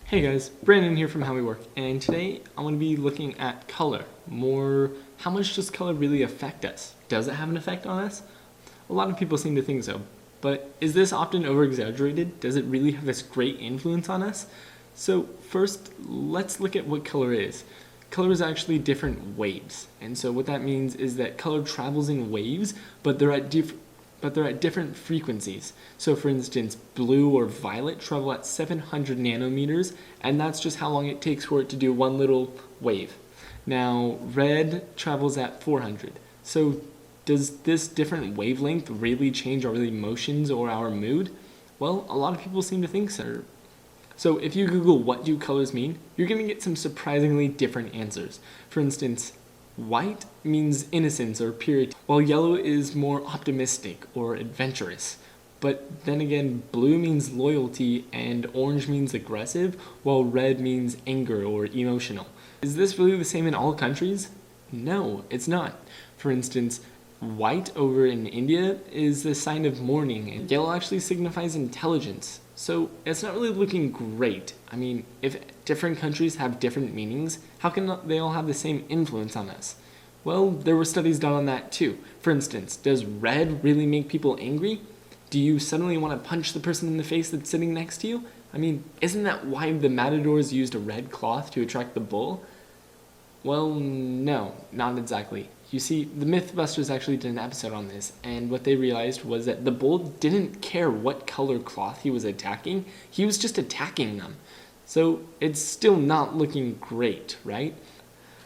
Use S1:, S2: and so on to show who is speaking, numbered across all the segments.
S1: Hey guys, Brandon here from How We Work, and today I'm going to be looking at color. More, how much does color really affect us? Does it have an effect on us? A lot of people seem to think so, but is this often over-exaggerated? Does it really have this great influence on us? So first, let's look at what color is. Color is actually different waves, and so what that means is that color travels in waves, but they're at different frequencies. So for instance, blue or violet travel at 700 nanometers, and that's just how long it takes for it to do one little wave. Now, red travels at 400. So does this different wavelength really change our emotions or our mood? Well, a lot of people seem to think so. So if you Google what do colors mean, you're going to get some surprisingly different answers. For instance, white means innocence or purity, while yellow is more optimistic or adventurous. But then again, blue means loyalty and orange means aggressive, while red means anger or emotional. Is this really the same in all countries? No, it's not. For instance, white over in India is the sign of mourning, and yellow actually signifies intelligence. So it's not really looking great. I mean, if different countries have different meanings, how can they all have the same influence on us? Well, there were studies done on that too. For instance, does red really make people angry? Do you suddenly want to punch the person in the face that's sitting next to you? I mean, isn't that why the matadors used a red cloth to attract the bull? Well, no, not exactly. You see, the Mythbusters actually did an episode on this, and what they realized was that the bull didn't care what color cloth he was attacking, he was just attacking them. So it's still not looking great, right?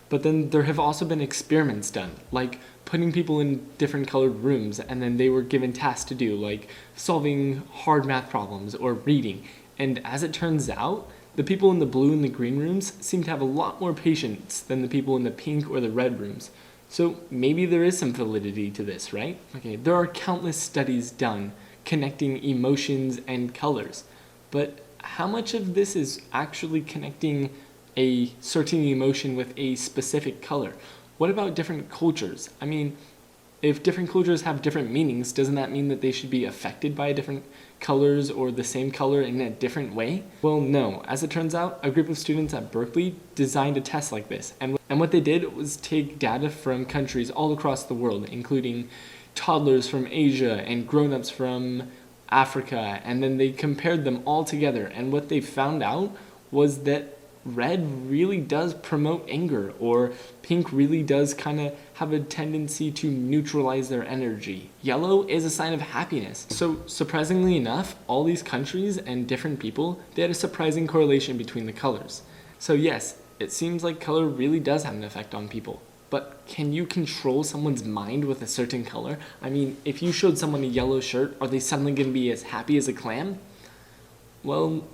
S1: But then there have also been experiments done, like putting people in different colored rooms, and then they were given tasks to do, like solving hard math problems or reading. And as it turns out, the people in the blue and the green rooms seem to have a lot more patience than the people in the pink or the red rooms. So maybe there is some validity to this, right? Okay, there are countless studies done connecting emotions and colors, but how much of this is actually connecting a certain emotion with a specific color? What about different cultures? I mean, if different cultures have different meanings, doesn't that mean that they should be affected by different colors or the same color in a different way? Well, no. As it turns out, a group of students at Berkeley designed a test like this. And what they did was take data from countries all across the world, including toddlers from Asia and grown-ups from Africa, and then they compared them all together. And what they found out was that red really does promote anger, or pink really does kind of have a tendency to neutralize their energy. Yellow is a sign of happiness. So surprisingly enough, all these countries and different people, they had a surprising correlation between the colors. So yes, it seems like color really does have an effect on people. But can you control someone's mind with a certain color? I mean, if you showed someone a yellow shirt, are they suddenly going to be as happy as a clam? Well,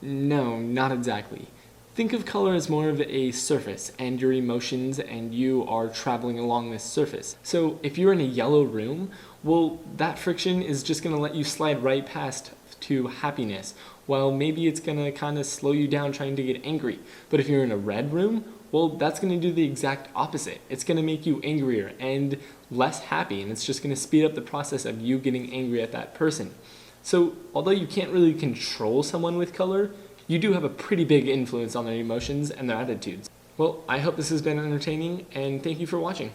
S1: no, not exactly. Think of color as more of a surface, and your emotions and you are traveling along this surface. So if you're in a yellow room, well, that friction is just going to let you slide right past to happiness, while maybe it's going to kind of slow you down trying to get angry. But if you're in a red room, well, that's going to do the exact opposite. It's going to make you angrier and less happy, and it's just going to speed up the process of you getting angry at that person. So although you can't really control someone with color, you do have a pretty big influence on their emotions and their attitudes. Well, I hope this has been entertaining, and thank you for watching.